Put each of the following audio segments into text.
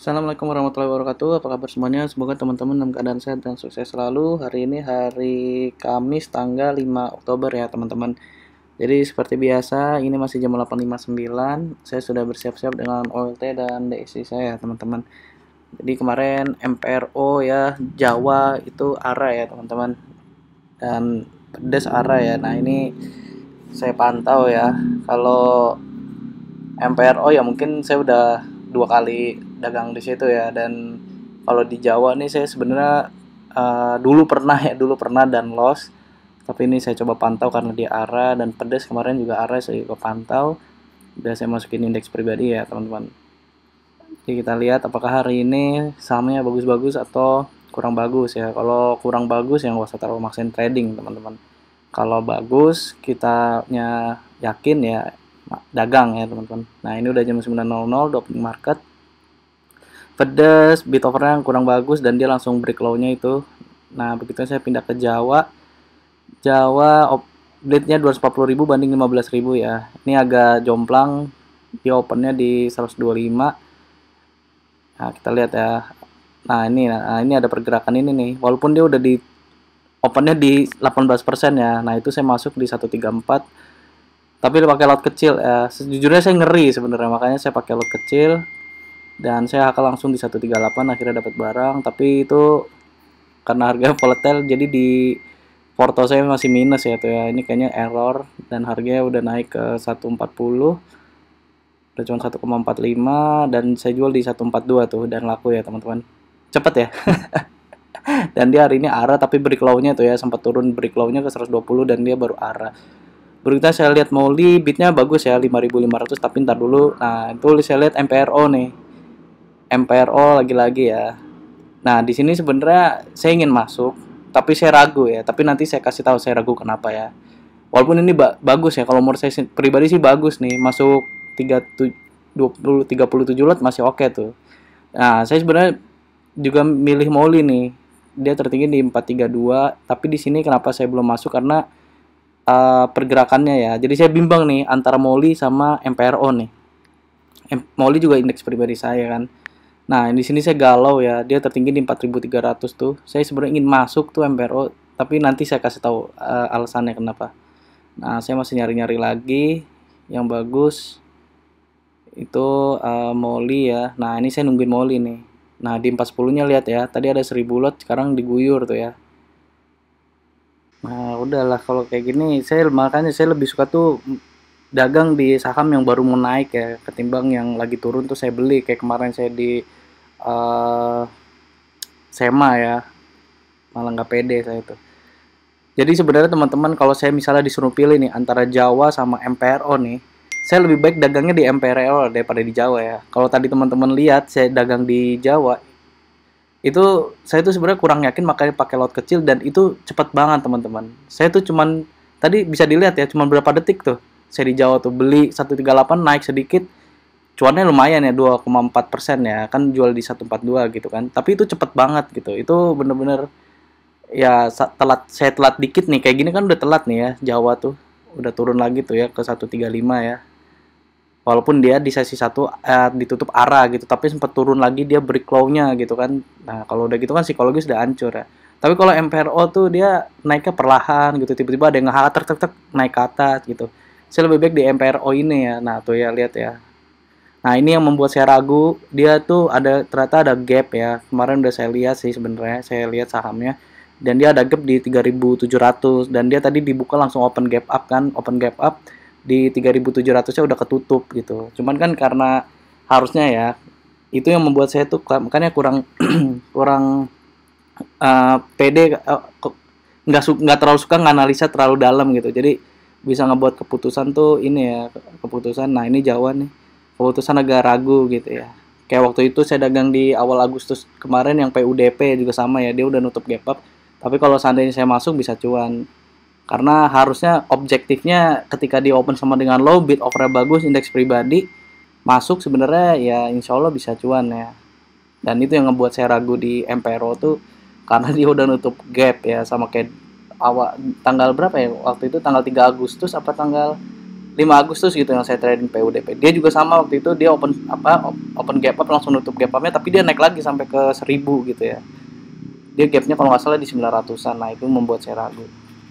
Assalamualaikum warahmatullahi wabarakatuh. Apa kabar semuanya? Semoga teman-teman dalam keadaan sehat dan sukses selalu. Hari ini hari Kamis tanggal 5 Oktober ya teman-teman. Jadi seperti biasa ini masih jam 8.59. Saya sudah bersiap-siap dengan OLT dan DSI saya teman-teman. Jadi kemarin MPRO ya Jawa itu ARA ya teman-teman. Dan pedas ARA ya. Nah ini saya pantau ya. Kalau MPRO ya mungkin saya udah 2 kali dagang di situ ya. Dan kalau di Jawa nih saya sebenarnya dulu pernah dan loss, tapi ini saya coba pantau karena di ARA dan pedas kemarin juga ARA saya coba pantau. Udah saya masukin indeks pribadi ya teman-teman. Jadi kita lihat apakah hari ini sahamnya bagus-bagus atau kurang bagus ya. Kalau kurang bagus ya nggak usah terlalu maksain trading teman-teman. Kalau bagus kitanya yakin ya dagang ya teman-teman. Nah ini udah jam 9.00 opening market. Pedas bid overnya yang kurang bagus dan dia langsung break low-nya itu. Nah begitu saya pindah ke Jawa. Jawa update-nya 240.000 banding 15.000 ya. Ini agak jomplang. Dia opennya di 125. Nah kita lihat ya. Nah ini ada pergerakan ini nih. Walaupun dia udah di opennya di 18% ya. Nah itu saya masuk di 134. Tapi pakai lot kecil ya. Sejujurnya saya ngeri sebenarnya, makanya saya pakai lot kecil dan saya akan langsung di 138 akhirnya dapat barang. Tapi itu karena harganya volatile jadi di porto saya masih minus ya tuh ya. Ini kayaknya error dan harganya udah naik ke 140. Udah cuma 1,45 dan saya jual di 142 tuh dan laku ya teman-teman. Cepet ya. Dan dia hari ini ARA tapi break low-nya tuh ya, sempat turun break low-nya ke 120 dan dia baru ARA. Berikutnya saya lihat Molly, bitnya bagus ya 5.500, tapi ntar dulu. Nah itu saya lihat MPRO nih, MPRO lagi-lagi ya. Nah di sini sebenarnya saya ingin masuk tapi saya ragu ya, tapi nanti saya kasih tahu saya ragu kenapa ya. Walaupun ini bagus ya, kalau menurut saya pribadi sih bagus nih, masuk 37 lot masih oke tuh. Nah saya sebenarnya juga milih Molly nih, dia tertinggi di 432, tapi di sini kenapa saya belum masuk karena pergerakannya ya. Jadi saya bimbang nih antara Molly sama MPRO nih. Molly juga indeks pribadi saya kan. Nah, di sini saya galau ya. Dia tertinggi di 4.300 tuh. Saya sebenarnya ingin masuk tuh MPRO, tapi nanti saya kasih tahu alasannya kenapa. Nah, saya masih nyari-nyari lagi yang bagus. Itu Molly ya. Nah, ini saya nungguin Molly nih. Nah, di 410-nya lihat ya. Tadi ada 1000 lot, sekarang diguyur tuh ya. Nah, udahlah kalau kayak gini makanya saya lebih suka tuh dagang di saham yang baru mau naik ya ketimbang yang lagi turun tuh saya beli kayak kemarin saya di uh, Sema ya, malah nggak pede saya tuh. Jadi sebenarnya teman-teman kalau saya misalnya disuruh pilih nih antara Jawa sama MPRO nih, saya lebih baik dagangnya di MPRO daripada di Jawa ya. Kalau tadi teman-teman lihat saya dagang di Jawa, itu saya tuh sebenarnya kurang yakin makanya pakai lot kecil dan itu cepat banget teman-teman. Saya tuh cuman tadi bisa dilihat ya cuman berapa detik tuh saya di Jawa tuh beli 138 naik sedikit, cuannya lumayan ya 2,4% ya kan, jual di 142 gitu kan, tapi itu cepet banget gitu. Itu bener-bener ya saya telat dikit nih kayak gini kan, udah telat nih ya. Jawa tuh udah turun lagi tuh ya ke 135 ya, walaupun dia di sesi satu ditutup arah gitu, tapi sempat turun lagi dia break low-nya gitu kan. Nah kalau udah gitu kan psikologis udah hancur ya. Tapi kalau MPRO tuh dia naiknya perlahan gitu, tiba-tiba ada yang ngehater tek naik ke atas gitu. Saya lebih baik di MPRO ini ya. Nah tuh ya lihat ya. Nah ini yang membuat saya ragu, dia tuh ternyata ada gap ya. Kemarin udah saya lihat sih sebenarnya, saya lihat sahamnya dan dia ada gap di 3.700 dan dia tadi dibuka langsung open gap up kan, open gap up di 3.700-nya udah ketutup gitu. Cuman kan karena harusnya ya, itu yang membuat saya tuh makanya kurang kurang pede, nggak terlalu suka nganalisa terlalu dalam gitu. Jadi bisa ngebuat keputusan tuh ini ya, keputusan. Nah ini Jawa nih, keputusan agak ragu gitu ya. Kayak waktu itu saya dagang di awal Agustus kemarin yang PUDP juga sama ya, dia udah nutup gap up. Tapi kalau seandainya saya masuk bisa cuan. Karena harusnya objektifnya ketika di open sama dengan low, bid offer bagus, indeks pribadi masuk sebenarnya ya insya Allah bisa cuan ya. Dan itu yang ngebuat saya ragu di MPRO tuh karena dia udah nutup gap ya, sama kayak awal tanggal berapa ya waktu itu, tanggal 3 Agustus apa tanggal 5 Agustus gitu yang saya trading PUDP. Dia juga sama waktu itu, dia open gap up langsung nutup gap up-nya, tapi dia naik lagi sampai ke 1000 gitu ya. Dia gapnya kalau nggak salah di 900-an. Nah, itu membuat saya ragu.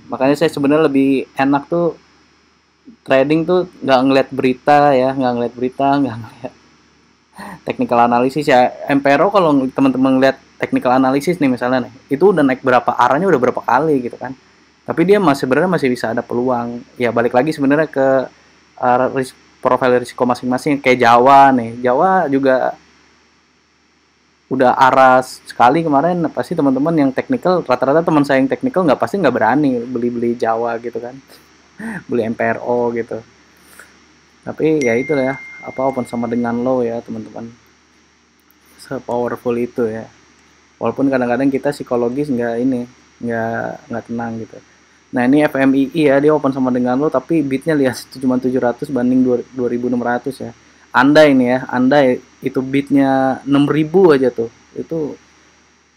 Makanya saya sebenarnya lebih enak tuh trading tuh nggak ngeliat berita ya, nggak ngeliat technical analysis ya. MPRO kalau teman-teman ngeliat technical analysis nih misalnya nih, itu udah naik berapa, arahnya udah berapa kali gitu kan. Tapi dia sebenarnya masih bisa ada peluang. Ya balik lagi sebenarnya ke profil risiko masing-masing. Kayak Jawa nih, Jawa juga udah arah sekali kemarin. Pasti teman-teman yang technical, rata-rata teman saya yang technical nggak berani beli Jawa gitu kan, beli MPRO gitu. Tapi ya itu ya, open sama dengan low ya teman-teman, se-powerful itu ya. Walaupun kadang-kadang kita psikologis nggak tenang gitu. Nah ini FMII ya, dia open sama dengan low tapi bitnya lihat cuma 700 banding 2600 ya. Andai ini ya, andai itu bitnya 6000 aja tuh, itu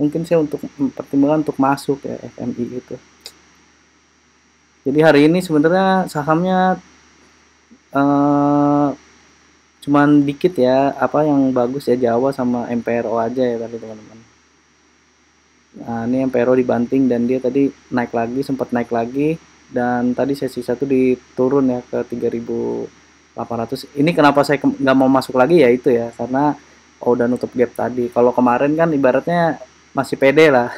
mungkin saya untuk pertimbangan untuk masuk ya FMI itu. Jadi hari ini sebenarnya sahamnya cuman dikit ya, yang bagus ya Jawa sama MPRO aja ya tadi teman-teman. Nah ini MPRO dibanting dan dia tadi naik lagi, sempat naik lagi, dan tadi sesi satu diturun ya ke 3800. Ini kenapa saya nggak mau masuk lagi ya itu ya, karena udah nutup gap tadi. Kalau kemarin kan ibaratnya masih pede lah.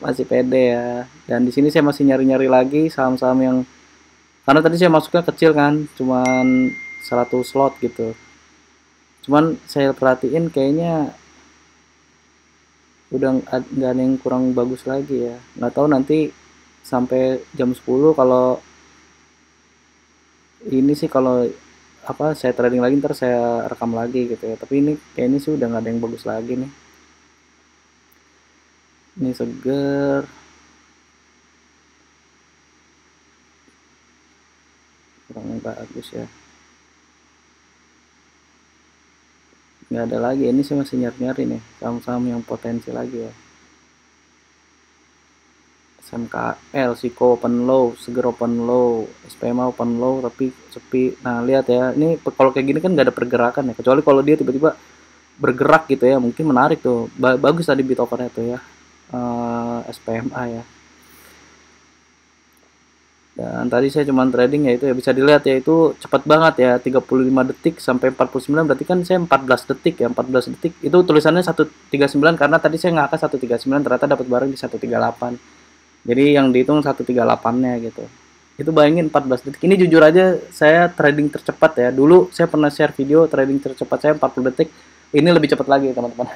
Masih pede ya, dan di sini saya masih nyari-nyari lagi saham-saham yang, karena tadi saya masuknya kecil kan, cuman 100 slot gitu. Cuman saya perhatiin kayaknya udah nggak ada yang kurang bagus lagi ya. Nggak tahu nanti sampai jam 10 kalau ini sih, kalau saya trading lagi ntar saya rekam lagi gitu ya. Tapi ini kayaknya sih udah nggak ada yang bagus lagi nih. Ini seger, kurang bagus ya. Nggak ada lagi. Ini sih masih nyari-nyari nih saham-saham yang potensi lagi ya. SMKL, Siko open low, Seger open low, SPMA open low tapi sepi. Nah lihat ya, ini kalau kayak gini kan nggak ada pergerakan ya, kecuali kalau dia tiba-tiba bergerak gitu ya, mungkin menarik tuh. Bagus tadi bit overnya tuh ya, SPMA ya. Dan tadi saya cuman trading ya, itu ya bisa dilihat ya, itu cepat banget ya, 35 detik sampai 49, berarti kan saya 14 detik ya, 14 detik itu tulisannya 139, karena tadi saya ngangkat 139 ternyata dapat bareng di 138, jadi yang dihitung 138-nya gitu. Itu bayangin 14 detik. Ini jujur aja saya trading tercepat ya, dulu saya pernah share video trading tercepat saya 40 detik, ini lebih cepat lagi teman-teman.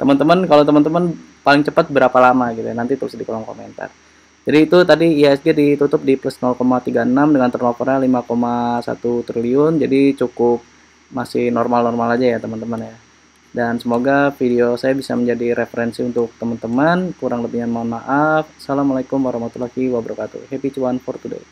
Teman-teman, kalau teman-teman paling cepat berapa lama gitu ya, nanti tulis di kolom komentar. Jadi itu tadi IHSG ditutup di plus 0,36 dengan turnovernya 5,1 triliun. Jadi cukup masih normal-normal aja ya teman-teman ya. Dan semoga video saya bisa menjadi referensi untuk teman-teman. Kurang lebihnya mohon maaf. Assalamualaikum warahmatullahi wabarakatuh. Happy cuan for today.